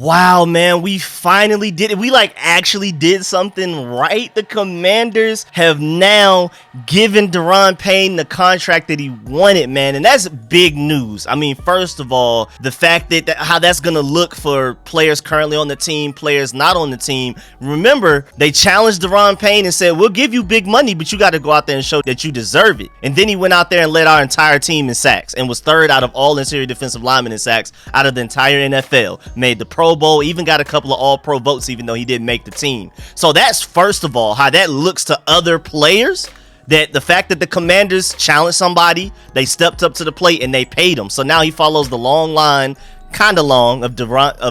Wow, man, we finally did it. We actually did something right. The Commanders have now given Daron Payne the contract that he wanted, man, and that's big news. I mean, first of all, the fact that how that's gonna look for players currently on the team, players not on the team. Remember, they challenged Daron Payne and said, we'll give you big money, but you got to go out there and show that you deserve it. And then he went out there and led our entire team in sacks and was third out of all interior defensive linemen in sacks out of the entire NFL. Made the Pro Bowl, even got a couple of all-pro votes, even though he didn't make the team. So that's first of all how that looks to other players, that the fact that the Commanders challenged somebody, they stepped up to the plate and they paid him. So now he follows the long line, kind of long, of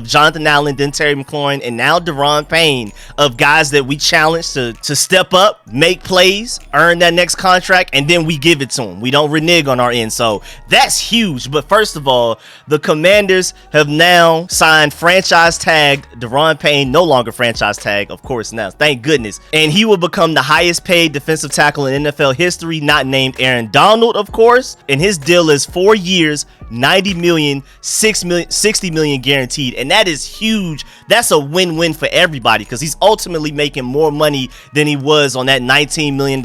Jonathan Allen, then Terry McLaurin, and now Daron Payne, of guys that we challenge to step up, make plays, earn that next contract, and then we give it to them. We don't renege on our end. So that's huge. But first of all, the Commanders have now signed franchise tagged Daron Payne, no longer franchise tag, of course, now, thank goodness. And he will become the highest paid defensive tackle in NFL history, not named Aaron Donald, of course. And his deal is 4 years, $90 million, $60 million guaranteed, and that is huge. That's a win-win for everybody because he's ultimately making more money than he was on that $19 million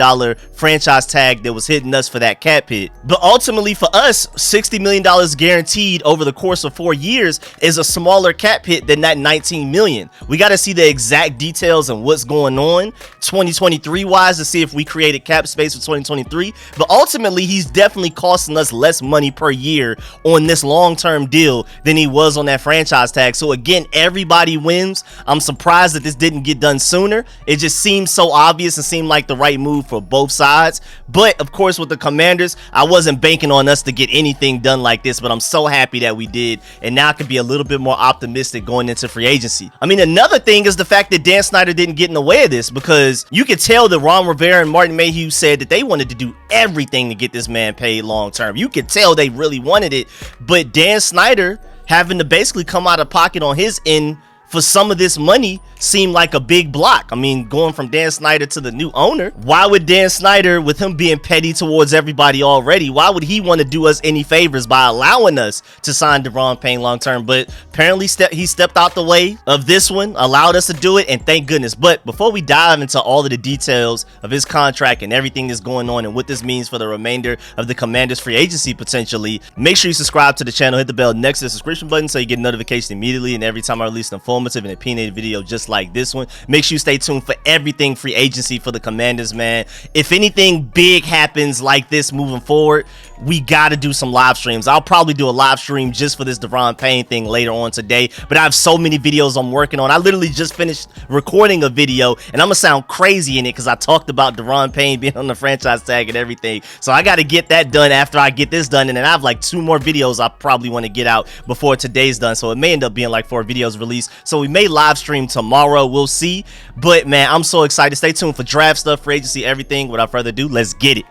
franchise tag that was hitting us for that cap hit. But ultimately for us, $60 million guaranteed over the course of 4 years is a smaller cap hit than that $19 million. We got to see the exact details and what's going on 2023 wise to see if we created cap space for 2023, but ultimately he's definitely costing us less money per year on this long-term deal than he was on that franchise tag. So again, everybody wins. I'm surprised that this didn't get done sooner. It just seems so obvious and seemed like the right move for both sides. But of course, with the Commanders, I wasn't banking on us to get anything done like this, but I'm so happy that we did, and now I can be a little bit more optimistic going into free agency. I mean, another thing is the fact that Dan Snyder didn't get in the way of this, because you could tell that Ron Rivera and Martin Mayhew said that they wanted to do everything to get this man paid long term. You could tell they really wanted it, but Dan Snyder having to basically come out of pocket on his end for some of this money seemed like a big block. I mean, going from Dan Snyder to the new owner, why would Dan Snyder, with him being petty towards everybody already, why would he want to do us any favors by allowing us to sign Daron Payne long term? But apparently he stepped out the way of this one, allowed us to do it, and thank goodness. But before we dive into all of the details of his contract and everything that's going on and what this means for the remainder of the Commanders free agency potentially, make sure you subscribe to the channel, hit the bell next to the subscription button so you get notification immediately and every time I release an informative and opinionated video just like this one. Make sure you stay tuned for everything free agency for the Commanders, man. If anything big happens like this moving forward, we got to do some live streams. I'll probably do a live stream just for this Daron Payne thing later on today, but I have so many videos I'm working on. I literally just finished recording a video and I'm gonna sound crazy in it because I talked about Daron Payne being on the franchise tag and everything. So I got to get that done after I get this done, and then I have like 2 more videos I probably want to get out before today's done. So it may end up being like 4 videos released. So we may live stream tomorrow, we'll see. But man, I'm so excited. Stay tuned for draft stuff, free agency, everything. Without further ado, let's get it.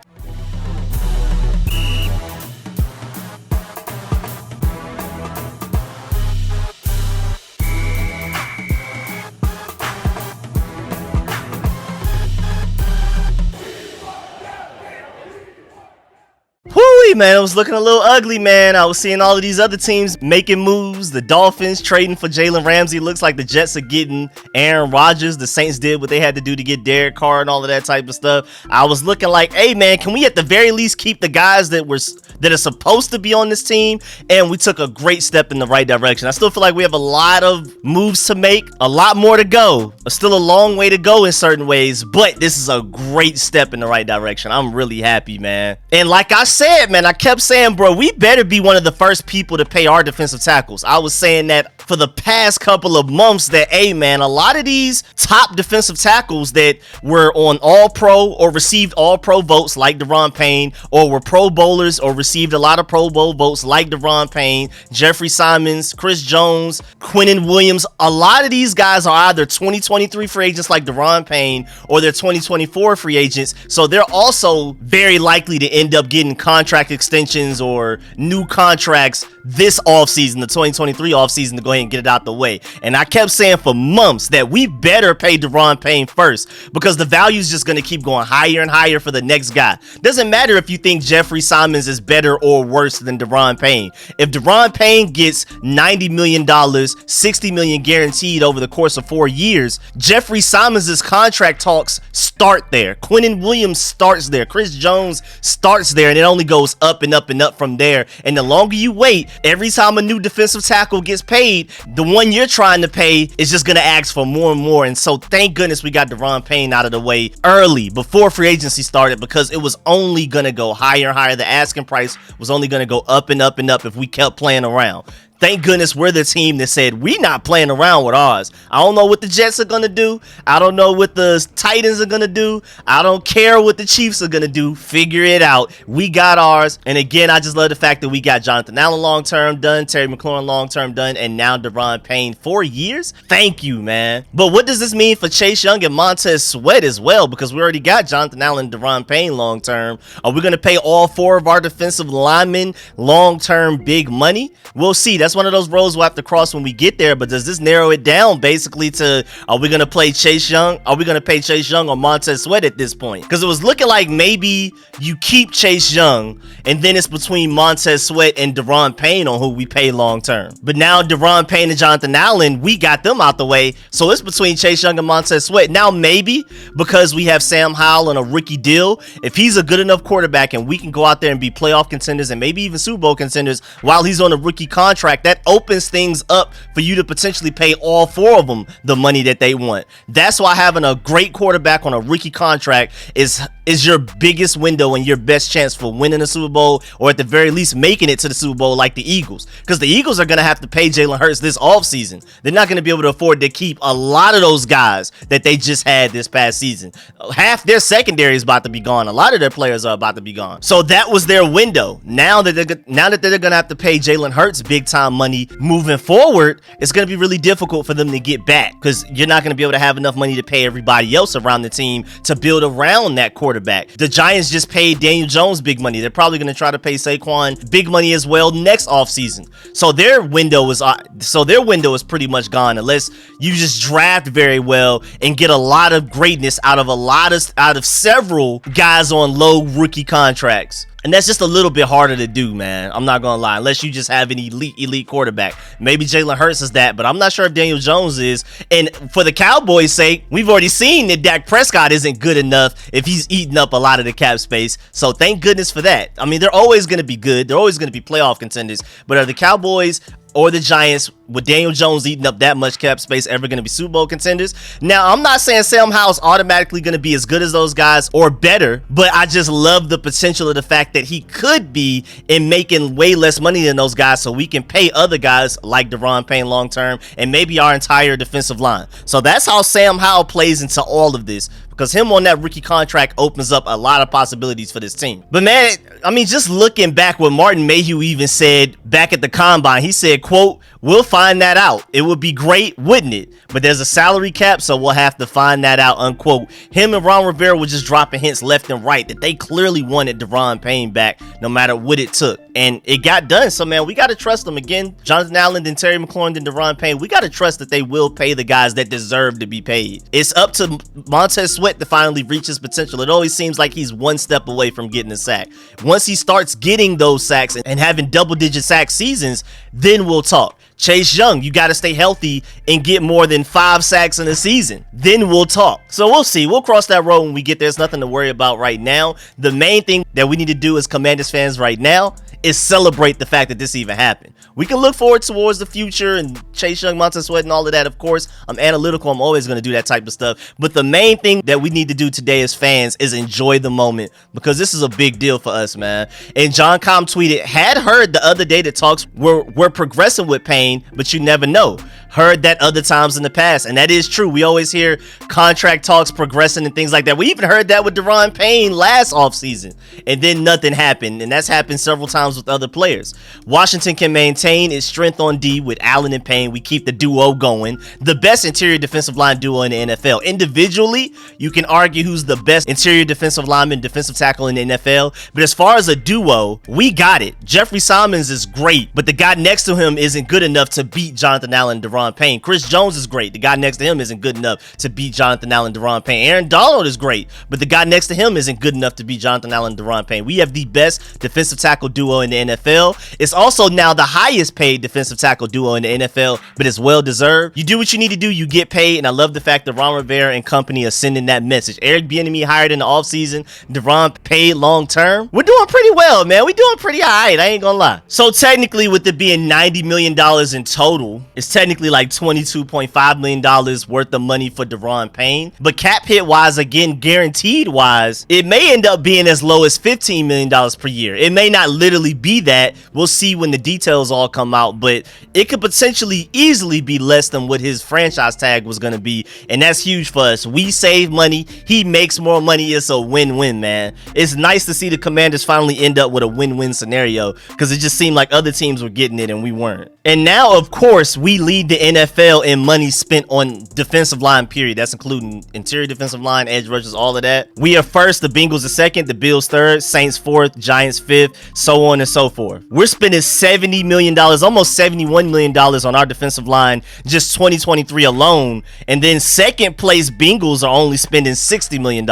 Man, it was looking a little ugly, man. I was seeing all of these other teams making moves. The Dolphins trading for Jalen Ramsey. Looks like the Jets are getting Aaron Rodgers. The Saints did what they had to do to get Derek Carr and all of that type of stuff. I was looking like, hey man, can we at the very least keep the guys that are supposed to be on this team? And we took a great step in the right direction. I still feel like we have a lot of moves to make, a lot more to go. Still a long way to go in certain ways, but this is a great step in the right direction. I'm really happy, man. And like I said, man, I kept saying, bro, we better be one of the first people to pay our defensive tackles. I was saying that for the past couple of months that, hey, man, a lot of these top defensive tackles that were on All-Pro or received All-Pro votes like Daron Payne, or were Pro Bowlers or received a lot of Pro Bowl votes like Daron Payne, Jeffrey Simons, Chris Jones, Quinnen Williams, a lot of these guys are either 2023 free agents like Daron Payne or they're 2024 free agents. So they're also very likely to end up getting contract extensions or new contracts this offseason, the 2023 offseason, to go ahead and get it out the way. And I kept saying for months that we better pay Daron Payne first, because the value is just going to keep going higher and higher for the next guy. Doesn't matter if you think Jeffrey Simmons is better or worse than Daron Payne. If Daron Payne gets $90 million, $60 million guaranteed over the course of 4 years, Jeffrey Simmons' contract talks start there. Quinnen Williams starts there. Chris Jones starts there, and it only goes up and up and up from there. And the longer you wait, every time a new defensive tackle gets paid, the one you're trying to pay is just going to ask for more and more. And so thank goodness we got Daron Payne out of the way early, before free agency started, because it was only going to go higher and higher. The asking price was only going to go up and up and up if we kept playing around. Thank goodness we're the team that said we not playing around with ours. I don't know what the Jets are going to do. I don't know what the Titans are going to do. I don't care what the Chiefs are going to do. Figure it out. We got ours. And again, I just love the fact that we got Jonathan Allen long-term done, Terry McLaurin long-term done, and now Daron Payne 4 years. Thank you, man. But what does this mean for Chase Young and Montez Sweat as well? Because we already got Jonathan Allen and Daron Payne long-term. Are we going to pay all 4 of our defensive linemen long-term big money? We'll see. That's one of those roads we'll have to cross when we get there. But does this narrow it down basically to, are we going to play Chase Young? Are we going to pay Chase Young or Montez Sweat at this point? Because it was looking like maybe you keep Chase Young and then it's between Montez Sweat and Daron Payne on who we pay long term. But now Daron Payne and Jonathan Allen, we got them out the way. So it's between Chase Young and Montez Sweat. Now maybe because we have Sam Howell on a rookie deal, if he's a good enough quarterback and we can go out there and be playoff contenders and maybe even Super Bowl contenders while he's on a rookie contract, that opens things up for you to potentially pay all 4 of them the money that they want. That's why having a great quarterback on a rookie contract is your biggest window and your best chance for winning a Super Bowl, or at the very least making it to the Super Bowl like the Eagles. Because the Eagles are going to have to pay Jalen Hurts this offseason. They're not going to be able to afford to keep a lot of those guys that they just had this past season. Half their secondary is about to be gone. A lot of their players are about to be gone. So that was their window. Now that they're going to have to pay Jalen Hurts big time money moving forward, it's going to be really difficult for them to get back, because you're not going to be able to have enough money to pay everybody else around the team to build around that quarterback. The Giants just paid Daniel Jones big money. They're probably going to try to pay Saquon big money as well next offseason. So their window is pretty much gone unless you just draft very well and get a lot of greatness out of several guys on low rookie contracts. And that's just a little bit harder to do, man. I'm not going to lie. Unless you just have an elite quarterback. Maybe Jalen Hurts is that, but I'm not sure if Daniel Jones is. And for the Cowboys' sake, we've already seen that Dak Prescott isn't good enough if he's eating up a lot of the cap space. So thank goodness for that. I mean, they're always going to be good. They're always going to be playoff contenders. But are the Cowboys or the Giants, with Daniel Jones eating up that much cap space, ever going to be Super Bowl contenders? Now, I'm not saying Sam Howell's automatically going to be as good as those guys or better, but I just love the potential of the fact that he could be in making way less money than those guys, so we can pay other guys like Daron Payne long term and maybe our entire defensive line. So that's how Sam Howell plays into all of this, because him on that rookie contract opens up a lot of possibilities for this team. But man, I mean, just looking back, what Martin Mayhew even said back at the Combine, he said, quote, "We'll find that out. It would be great, wouldn't it? But there's a salary cap, so we'll have to find that out," unquote. Him and Ron Rivera were just dropping hints left and right that they clearly wanted Daron Payne back no matter what it took. And it got done. So man, we got to trust them. Again, Jonathan Allen and Terry McLaurin and Daron Payne, we got to trust that they will pay the guys that deserve to be paid. It's up to Montez Sweat to finally reach his potential. It always seems like he's one step away from getting a sack. Once he starts getting those sacks and having double-digit sack seasons, then we'll talk. Chase Young, you got to stay healthy and get more than 5 sacks in a season. Then we'll talk. So we'll see. We'll cross that road when we get there. There's nothing to worry about right now. The main thing that we need to do as Commanders fans right now is celebrate the fact that this even happened. We can look forward towards the future and Chase Young, Montez Sweat, and all of that. Of course, I'm analytical. I'm always going to do that type of stuff. But the main thing that we need to do today as fans is enjoy the moment, because this is a big deal for us, man. And John Com tweeted, "Had heard the other day that talks were progressing with Payne, but you never know. heard that other times in the past, and that is true. We always hear contract talks progressing and things like that. We even heard that with Daron Payne last offseason, and then nothing happened, and that's happened several times with other players. Washington can maintain its strength on D with Allen and Payne. We keep the duo going, the best interior defensive line duo in the NFL. Individually, you can argue who's the best interior defensive lineman, defensive tackle in the NFL, but as far as a duo, we got it. Jeffrey Simmons is great, but the guy next to him isn't good enough to beat Jonathan Allen and Daron Payne. Chris Jones is great. The guy next to him isn't good enough to beat Jonathan Allen and Daron Payne. Aaron Donald is great, but the guy next to him isn't good enough to beat Jonathan Allen and Daron Payne. We have the best defensive tackle duo in the NFL. It's also now the highest paid defensive tackle duo in the NFL, but it's well deserved. You do what you need to do, you get paid, and I love the fact that Ron Rivera and company are sending that message. Eric Bieniemy hired in the offseason, Daron paid long term. We're doing pretty well, man. We're doing pretty all right, I ain't gonna lie. So technically, with it being $90 million in total, it's technically like $22.5 million worth of money for Daron Payne. But cap hit wise, again, guaranteed wise, it may end up being as low as $15 million per year. It may not literally be that. We'll see when the details all come out, but it could potentially easily be less than what his franchise tag was going to be, and that's huge for us. We save money, he makes more money. It's a win-win, man. It's nice to see the Commanders finally end up with a win-win scenario, because it just seemed like other teams were getting it and we weren't. And now, of course, we lead the NFL in money spent on defensive line, period. That's including interior defensive line, edge rushers, all of that. We are first, the Bengals are second, the Bills third, Saints fourth, Giants fifth, so on and so forth. We're spending $70 million, almost $71 million on our defensive line just 2023 alone, and then second place Bengals are only spending $60 million.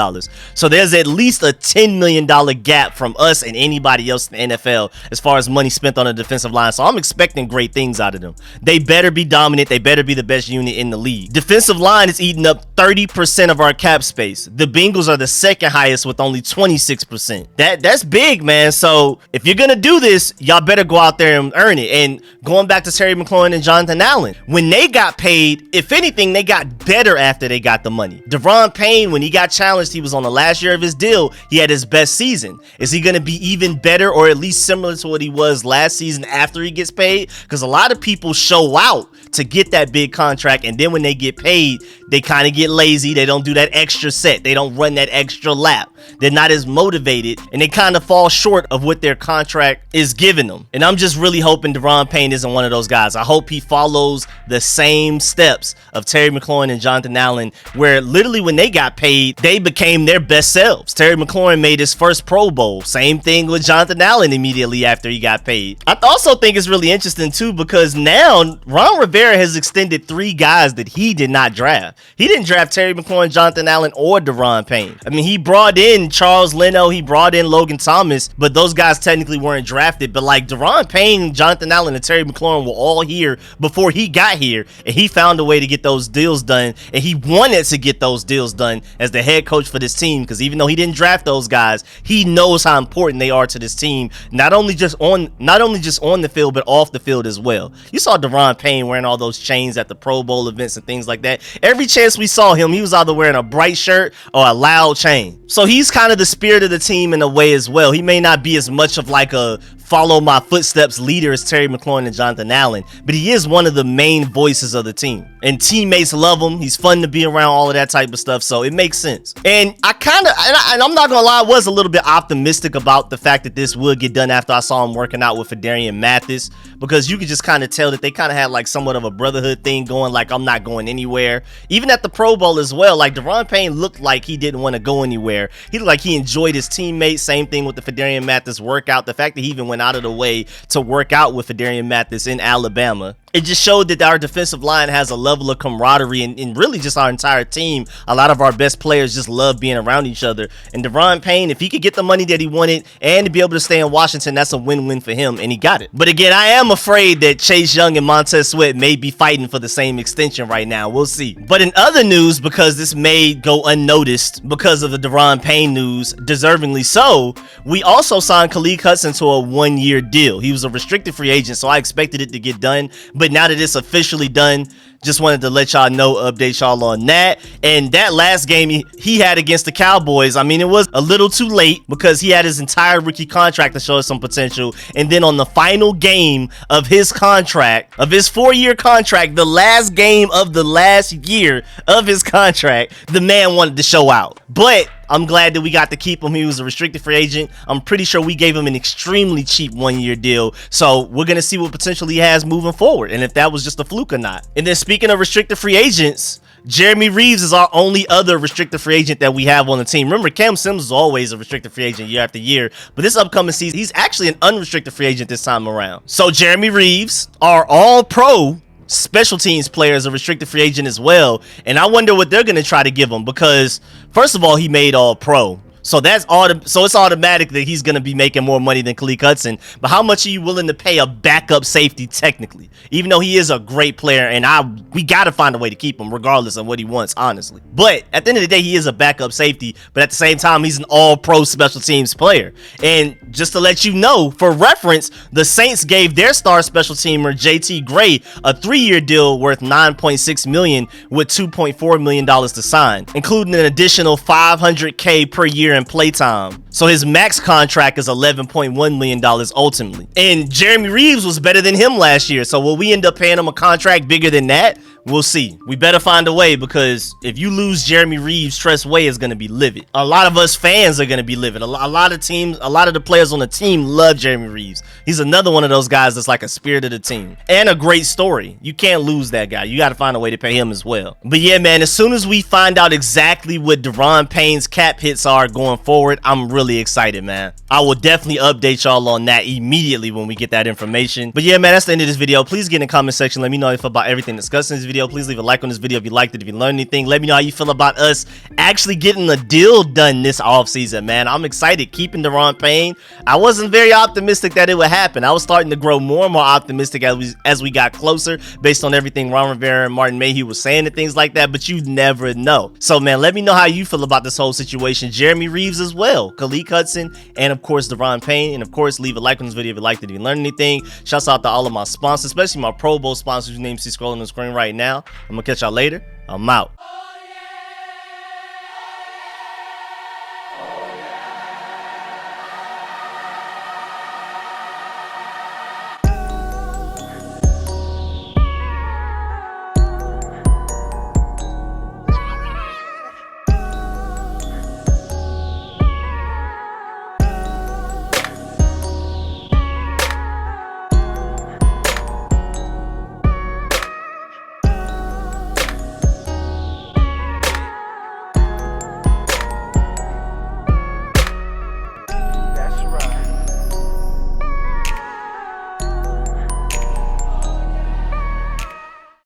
So there's at least a $10 million gap from us and anybody else in the NFL as far as money spent on the defensive line. So I'm expecting great things out of them. They better be dominant. They better be the best unit in the league. Defensive line is eating up 30% of our cap space. The Bengals are the second highest with only 26%. That's big, man. So if you're gonna do this, y'all better go out there and earn it. And going back to Terry McLaurin and Jonathan Allen, when they got paid, if anything, they got better after they got the money. Daron Payne, when he got challenged, he was on the last year of his deal. He had his best season. Is he going to be even better or at least similar to what he was last season after he gets paid? Because a lot of people show out to get that big contract, and then when they get paid, they kind of get lazy. They don't do that extra set. They don't run that extra lap. They're not as motivated, and they kind of fall short of what their contract is giving them. And I'm just really hoping Daron Payne isn't one of those guys. I hope he follows the same steps of Terry McLaurin and Jonathan Allen, where literally when they got paid, they became their best selves. Terry McLaurin made his first Pro Bowl. Same thing with Jonathan Allen immediately after he got paid. I also think it's really interesting too, because now Ron Rivera has extended 3 guys that he did not draft. He didn't draft Terry McLaurin, Jonathan Allen, or Daron Payne. I mean, he brought in Charles Leno, he brought in Logan Thomas, but those guys technically weren't drafted. But like Daron Payne, Jonathan Allen, and Terry McLaurin were all here before he got here, and he found a way to get those deals done, and he wanted to get those deals done as the head coach for this team, because even though he didn't draft those guys, he knows how important they are to this team, not only just on the field, but off the field as well. You saw Daron Payne wearing all those chains at the Pro Bowl events and things like that. Every chance we saw him, he was either wearing a bright shirt or a loud chain. So he's kind of the spirit of the team in a way as well. He may not be as much of like a follow my footsteps leader as Terry McLaurin and Jonathan Allen, but he is one of the main voices of the team, and teammates love him. He's fun to be around, all of that type of stuff, so it makes sense. And I'm not gonna lie, I was a little bit optimistic about the fact that this would get done after I saw him working out with Phidarian Mathis, because you could just kind of tell that they kind of had like somewhat of a brotherhood thing going, like I'm not going anywhere. Even at the Pro Bowl as well, like Daron Payne looked like he didn't want to go anywhere. He looked like he enjoyed his teammates. Same thing with the Phidarian Mathis workout. The fact that he even went out of the way to work out with Phidarian Mathis in Alabama, it just showed that our defensive line has a level of camaraderie, and really just our entire team. A lot of our best players just love being around each other. And Daron Payne, if he could get the money that he wanted and to be able to stay in Washington, that's a win-win for him, and he got it. But again, I am afraid that Chase Young and Montez Sweat may be fighting for the same extension right now. We'll see. But in other news, because this may go unnoticed because of the Daron Payne news, deservingly so, we also signed Khalid Hudson to a 1-year deal. He was a restricted free agent, so I expected it to get done. But now that it's officially done, just wanted to let y'all know, update y'all on that. And that last game he had against the Cowboys, I mean, it was a little too late because he had his entire rookie contract to show us some potential. And then on the final game of his contract, of his 4-year contract, the last game of the last year of his contract, the man wanted to show out. But I'm glad that we got to keep him. He was a restricted free agent. I'm pretty sure we gave him an extremely cheap 1-year deal. So we're going to see what potential he has moving forward, and if that was just a fluke or not. And then speaking of restricted free agents, Jeremy Reeves is our only other restricted free agent that we have on the team. Remember, Cam Simmons is always a restricted free agent year after year, but this upcoming season, he's actually an unrestricted free agent this time around. So Jeremy Reeves, our all-pro special teams player, is a restricted free agent as well, and I wonder what they're going to try to give him, because first of all, he made all-pro. So it's automatic that he's going to be making more money than Khaleke Hudson. But how much are you willing to pay a backup safety technically? Even though he is a great player, and we got to find a way to keep him regardless of what he wants, honestly. But at the end of the day, he is a backup safety. But at the same time, he's an all-pro special teams player. And just to let you know, for reference, the Saints gave their star special teamer, JT Gray, a 3-year deal worth $9.6 million with $2.4 million to sign, including an additional $500K per year in playtime. So his max contract is $11.1 million ultimately. And Jeremy Reeves was better than him last year. So will we end up paying him a contract bigger than that? We'll see. We better find a way, because if you lose Jeremy Reeves, Tress Way is going to be livid. A lot of us fans are going to be livid. A lot of the players on the team love Jeremy Reeves. He's another one of those guys that's like a spirit of the team and a great story. You can't lose that guy. You got to find a way to pay him as well. But yeah, man, as soon as we find out exactly what Daron Payne's cap hits are going forward, I'm really excited, man. I will definitely update y'all on that immediately when we get that information. But yeah, man, that's the end of this video. Please get in the comment section. Let me know how you feel about everything discussed in this video. Please leave a like on this video if you liked it. If you learned anything, let me know how you feel about us actually getting a deal done this offseason, man. I'm excited keeping Daron Payne. I wasn't very optimistic that it would happen. I was starting to grow more and more optimistic as we got closer, based on everything Ron Rivera and Martin Mayhew was saying and things like that, but you never know. So, man, let me know how you feel about this whole situation. Jeremy Reeves as well, Khaleke Hudson, and of course Daron Payne. And of course, leave a like on this video if you liked it, if you learned anything. Shouts out to all of my sponsors, especially my Pro Bowl sponsors whose names you see scrolling on the screen right now. I'm gonna catch y'all later. I'm out.